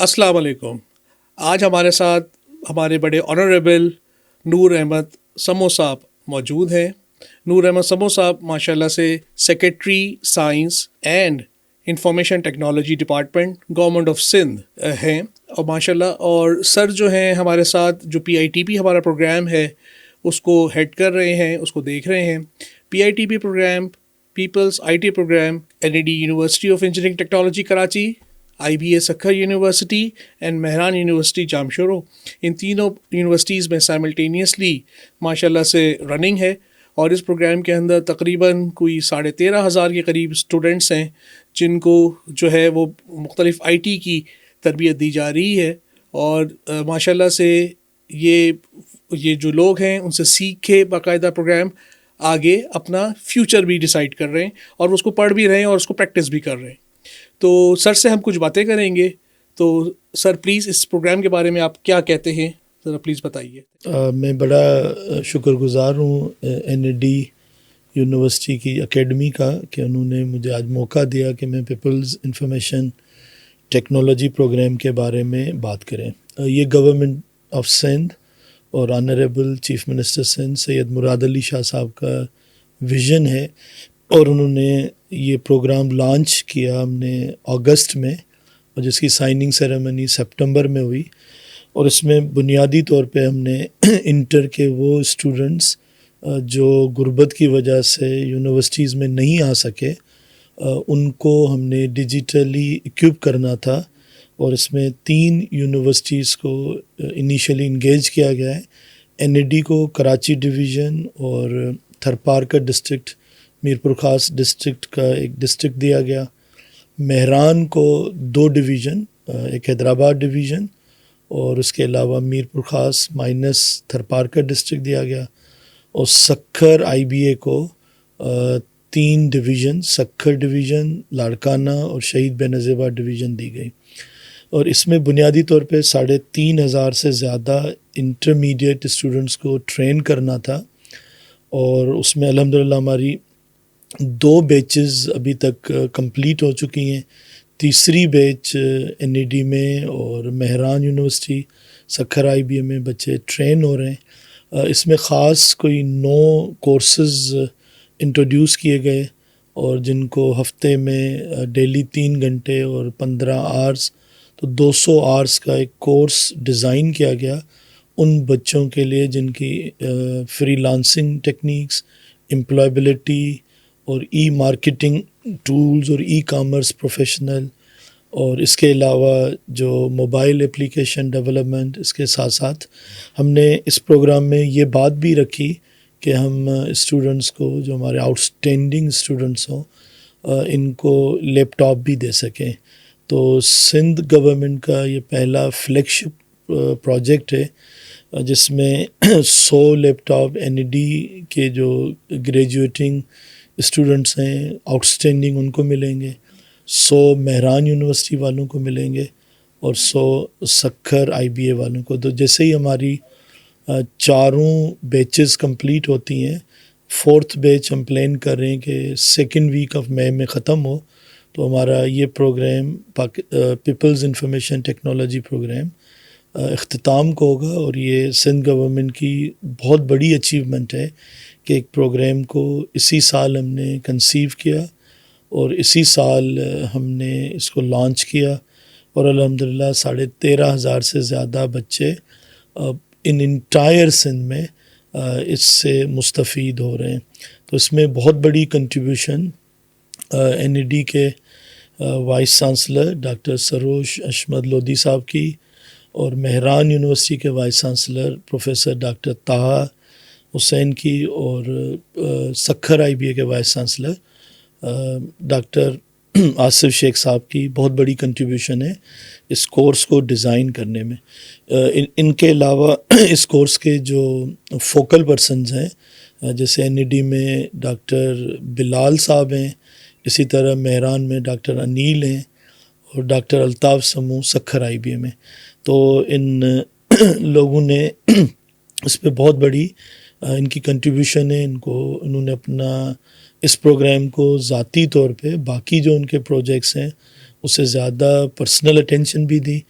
अस्सलाम वालेकुम। आज हमारे साथ हमारे बड़े ऑनरेबल नूर अहमद समो साहब मौजूद हैं। नूर अहमद समो साहब माशाल्लाह से secretary science and information technology department government of Sindh हैं और माशाल्लाह और सर जो हैं हमारे साथ जो PITP हमारा प्रोग्राम है उसको हेड कर रहे हैं, उसको देख रहे हैं। PITP program people's IT program NED university of engineering technology Karachi, IBA Sukkur university and Mehran university Jamshoro, इन तीनों यूनिवर्सिटीज़ में साइमल्टेनियसली माशाल्लाह से रनिंग है। और इस प्रोग्राम के अंदर तकरीबन कोई 13,500 के करीब स्टूडेंट्स हैं जिनको जो है वो मुख्तलिफ़ IT की तरबियत दी जा रही है। और माशाल्लाह से ये जो लोग हैं उनसे सीख के बाकायदा प्रोग्राम आगे अपना फ्यूचर भी डिसाइड कर रहे हैं और उसको पढ़ भी रहे हैं और उसको प्रैक्टिस भी कर रहे हैं। तो सर से हम कुछ बातें करेंगे। तो सर प्लीज़ इस प्रोग्राम के बारे में आप क्या कहते हैं, ज़रा प्लीज़ बताइए। मैं बड़ा शुक्रगुज़ार हूँ NED यूनिवर्सिटी की एकेडमी का कि उन्होंने मुझे आज मौका दिया कि मैं पीपल्स इंफॉर्मेशन टेक्नोलॉजी प्रोग्राम के बारे में बात करें। ये गवर्नमेंट ऑफ सिंध और honourable chief minister Sindh Syed Murad Ali Shah साहब का विज़न है और उन्होंने ये प्रोग्राम लॉन्च किया हमने अगस्त में और जिसकी साइनिंग सेरेमनी सितंबर में हुई। और इसमें बुनियादी तौर पे हमने इंटर के वो स्टूडेंट्स जो गुर्बत की वजह से यूनिवर्सिटीज़ में नहीं आ सके उनको हमने डिजिटली इक्विप करना था और इसमें 3 यूनिवर्सिटीज़ को इनिशियली इंगेज किया गया है। NED को कराची डिवीज़न और थरपारकर डिस्ट्रिक्ट मीरपुर खास डिस्ट्रिक्ट का एक डिस्ट्रिक्ट दिया गया। मेहरान को 2 डिवीज़न, एक हैदराबाद डिवीज़न और उसके अलावा मीरपुर खास माइनस थरपारकर डिस्ट्रिक्ट दिया गया। और सक्खर IBA को 3 डिवीज़न, सक्खर डिवीज़न, लाड़काना और शहीद बेनज़ीर डिवीज़न दी गई। और इसमें बुनियादी तौर पे 3,500 से ज़्यादा इंटरमीडिएट स्टूडेंट्स को ट्रेन करना था और उसमें अल्हम्दुलिल्लाह हमारी 2 बैचेस अभी तक कंप्लीट हो चुकी हैं। तीसरी बैच NED में और मेहरान यूनिवर्सिटी सक्खर IBA में बच्चे ट्रेन हो रहे हैं। इसमें ख़ास कोई 9 कोर्सेज़ इंट्रोड्यूस किए गए और जिनको हफ्ते में डेली 3 घंटे और 15 आवर्स तो 200 आवर्स का एक कोर्स डिज़ाइन किया गया उन बच्चों के लिए जिनकी फ्रीलांसिंग टेक्निक्स, एम्प्लॉयबिलिटी और मार्केटिंग टूल्स और कॉमर्स प्रोफेशनल और इसके अलावा जो मोबाइल एप्लीकेशन डेवलपमेंट, इसके साथ साथ हमने इस प्रोग्राम में ये बात भी रखी कि हम स्टूडेंट्स को जो हमारे आउटस्टैंडिंग स्टूडेंट्स हों इनको लैपटॉप भी दे सकें। तो सिंध गवर्नमेंट का ये पहला फ्लैगशिप प्रोजेक्ट है जिसमें 100 लैपटॉप NED के जो ग्रेजुएटिंग स्टूडेंट्स हैं आउटस्टैंडिंग उनको मिलेंगे, 100 मेहरान यूनिवर्सिटी वालों को मिलेंगे और 100 सक्खर IBA वालों को। तो जैसे ही हमारी चारों बैचेस कंप्लीट होती हैं, 4th बैच हम प्लान कर रहे हैं कि 2nd वीक ऑफ मई में ख़त्म हो तो हमारा ये program people's information technology program इख्तिताम को होगा। और ये सिंध गवर्नमेंट की बहुत बड़ी अचीवमेंट है कि एक प्रोग्राम को इसी साल हमने कंसीव किया और इसी साल हमने इसको लॉन्च किया और अल्हम्दुलिल्लाह 13,500 से ज़्यादा बच्चे इन इंटायर सिंध में इससे मुस्तफ़ीद हो रहे हैं। तो इसमें बहुत बड़ी कंट्रीब्यूशन NED के vice chancellor doctor Saroj Ahmed Lodhi साहब की और मेहरान यूनिवर्सिटी के vice chancellor professor doctor Taha Hussain की और सक्खर IBA के vice chancellor doctor Asif Sheikh साहब की बहुत बड़ी कंट्रीब्यूशन है इस कोर्स को डिज़ाइन करने में। इनके अलावा इस कोर्स के जो फोकल पर्सन्स हैं जैसे NED में डॉक्टर बिलाल साहब हैं, इसी तरह मेहरान में डॉक्टर अनील हैं और डॉक्टर अल्ताफ़ समूह सक्खर IBA में। तो इन लोगों ने इस पे बहुत बड़ी इनकी कंट्रीब्यूशन है। उन्होंने अपना इस प्रोग्राम को ज़ाती तौर पे बाकी जो उनके प्रोजेक्ट्स हैं اسے زیادہ پرسنل اٹینشن بھی دی،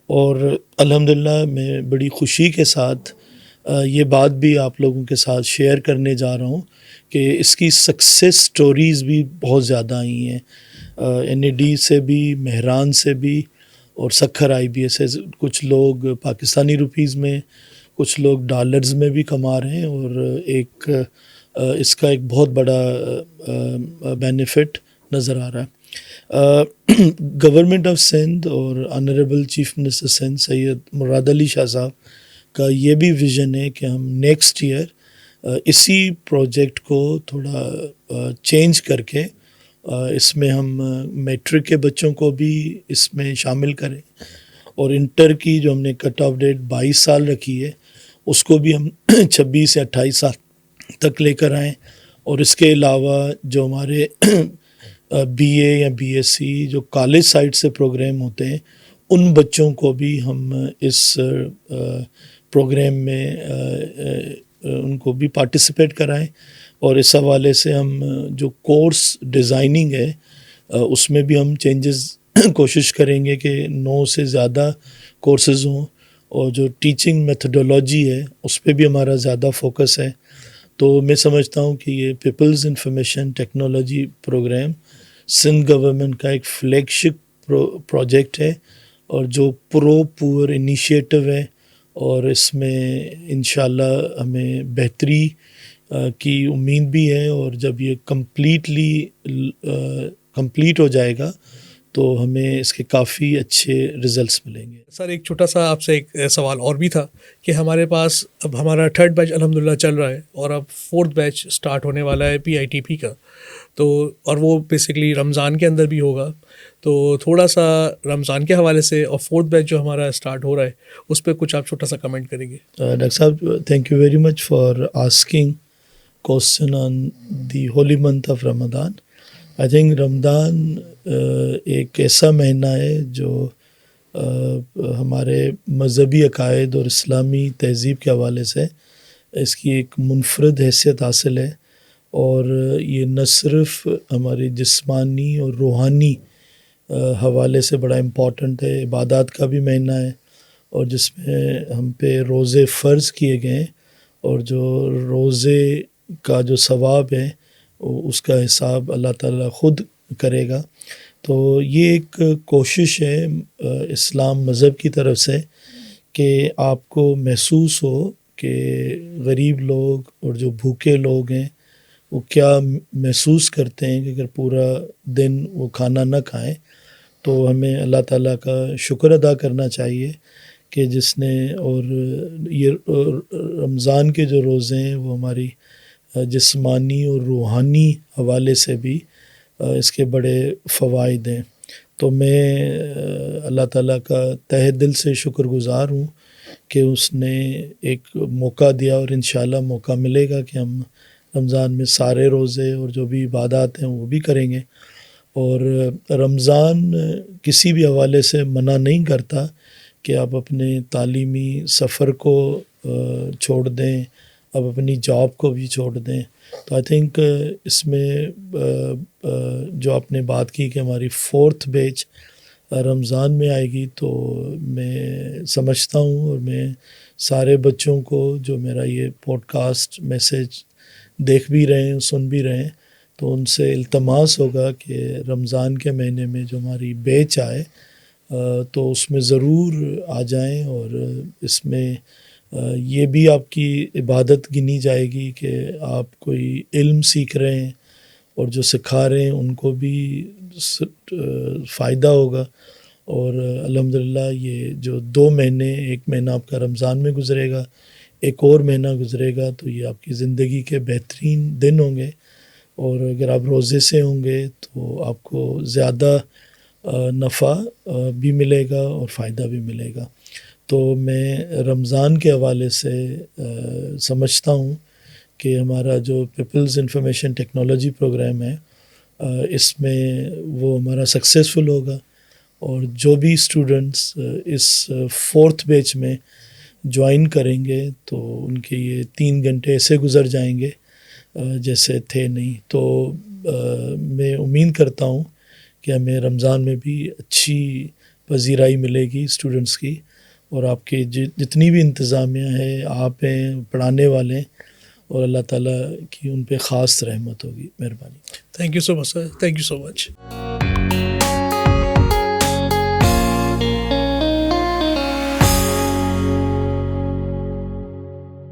اور الحمدللہ میں بڑی خوشی کے ساتھ یہ بات بھی آپ لوگوں کے ساتھ شیئر کرنے جا رہا ہوں کہ اس کی سکسیس سٹوریز بھی بہت زیادہ آئی ہیں، NAD سے بھی، مہران سے بھی، اور سکھر IBS سے کچھ لوگ پاکستانی روپیز میں، کچھ لوگ ڈالرز میں بھی کما رہے ہیں، اور ایک اس کا ایک بہت بڑا بینیفٹ نظر آ رہا ہے۔ گورنمنٹ آف سندھ اور آنریبل چیف منسٹر سندھ سید مراد علی شاہ صاحب کا یہ بھی ویژن ہے کہ ہم نیکسٹ ایئر اسی پروجیکٹ کو تھوڑا چینج کر کے اس میں ہم میٹرک کے بچوں کو بھی اس میں شامل کریں، اور انٹر کی جو ہم نے کٹ آف ڈیٹ 22 سال رکھی ہے اس کو بھی ہم 26 یا 28 سال تک لے کر آئیں، اور اس کے علاوہ جو ہمارے BA یا BSc جو کالج سائڈ سے پروگرام ہوتے ہیں ان بچوں کو بھی ہم اس پروگرام میں ان کو بھی پارٹیسپیٹ کرائیں، اور اس حوالے سے ہم جو کورس ڈیزائننگ ہے اس میں بھی ہم چینجز کوشش کریں گے کہ 9 سے زیادہ کورسز ہوں، اور جو ٹیچنگ میتھڈولوجی ہے اس پہ بھی ہمارا زیادہ فوکس ہے۔ تو میں سمجھتا ہوں کہ یہ peoples information technology program Sindh government کا ایک فلیگ شپ پروجیکٹ ہے، اور جو پور انیشیٹو ہے، اور اس میں انشاءاللہ ہمیں بہتری کی امید بھی ہے، اور جب یہ کمپلیٹ ہو جائے گا تو ہمیں اس کے کافی اچھے ریزلٹس ملیں گے۔ سر ایک چھوٹا سا آپ سے ایک سوال اور بھی تھا کہ ہمارے پاس اب ہمارا 3rd بیچ الحمدللہ چل رہا ہے، اور اب 4th بیچ سٹارٹ ہونے والا ہے PITP کا، تو اور وہ بیسیکلی رمضان کے اندر بھی ہوگا، تو تھوڑا سا رمضان کے حوالے سے اور 4th بیچ جو ہمارا اسٹارٹ ہو رہا ہے اس پہ کچھ آپ چھوٹا سا کمنٹ کریں گے؟ ڈاکٹر صاحب thank you very much for asking question on the holy month of Ramadan. I think Ramadan ایک ایسا مہینہ ہے جو ہمارے مذہبی عقائد اور اسلامی تہذیب کے حوالے سے اس کی ایک منفرد حیثیت حاصل ہے، اور یہ نہ صرف ہماری جسمانی اور روحانی حوالے سے بڑا امپورٹنٹ ہے، عبادات کا بھی مہینہ ہے، اور جس میں ہم پہ روزے فرض کیے گئے ہیں، اور جو روزے کا جو ثواب ہے اس کا حساب اللہ تعالیٰ خود کرے گا۔ تو یہ ایک کوشش ہے اسلام مذہب کی طرف سے کہ آپ کو محسوس ہو کہ غریب لوگ اور جو بھوکے لوگ ہیں وہ کیا محسوس کرتے ہیں، کہ اگر پورا دن وہ کھانا نہ کھائیں تو ہمیں اللہ تعالیٰ کا شکر ادا کرنا چاہیے کہ جس نے، اور یہ رمضان کے جو روزے ہیں وہ ہماری جسمانی اور روحانی حوالے سے بھی اس کے بڑے فوائد ہیں۔ تو میں اللہ تعالیٰ کا تہہ دل سے شکر گزار ہوں کہ اس نے ایک موقع دیا، اور انشاءاللہ موقع ملے گا کہ ہم رمضان میں سارے روزے اور جو بھی عبادات ہیں وہ بھی کریں گے۔ اور رمضان کسی بھی حوالے سے منع نہیں کرتا کہ آپ اپنے تعلیمی سفر کو چھوڑ دیں، اب اپنی جاب کو بھی چھوڑ دیں۔ تو آئی تھنک اس میں جو آپ نے بات کی کہ ہماری 4th بیچ رمضان میں آئے گی، تو میں سمجھتا ہوں، اور میں سارے بچوں کو جو میرا یہ پوڈ کاسٹ میسیج دیکھ بھی رہے ہیں، سن بھی رہے ہیں، تو ان سے التماس ہوگا کہ رمضان کے مہینے میں جو ہماری بیچ آئے تو اس میں ضرور آ جائیں، اور اس میں یہ بھی آپ کی عبادت گنی جائے گی کہ آپ کوئی علم سیکھ رہے ہیں، اور جو سکھا رہے ہیں ان کو بھی فائدہ ہوگا۔ اور الحمدللہ یہ جو 2 مہینے، ایک مہینہ آپ کا رمضان میں گزرے گا، ایک اور مہینہ گزرے گا، تو یہ آپ کی زندگی کے بہترین دن ہوں گے، اور اگر آپ روزے سے ہوں گے تو آپ کو زیادہ نفع بھی ملے گا اور فائدہ بھی ملے گا۔ تو میں رمضان کے حوالے سے سمجھتا ہوں کہ ہمارا جو پیپلز انفارمیشن ٹیکنالوجی پروگرام ہے اس میں وہ ہمارا سکسیزفل ہوگا، اور جو بھی اسٹوڈنٹس اس 4th بیچ میں جوائن کریں گے تو ان کے یہ 3 گھنٹے ایسے گزر جائیں گے جیسے تھے نہیں۔ تو میں امید کرتا ہوں کہ ہمیں رمضان میں بھی اچھی پذیرائی ملے گی اسٹوڈنٹس کی، اور آپ کے جتنی بھی انتظامیہ ہے، آپ ہیں، پڑھانے والے ہیں، اور اللہ تعالیٰ کی ان پہ خاص رحمت ہوگی. مہربانی. Thank you so much, sir. Thank you so much.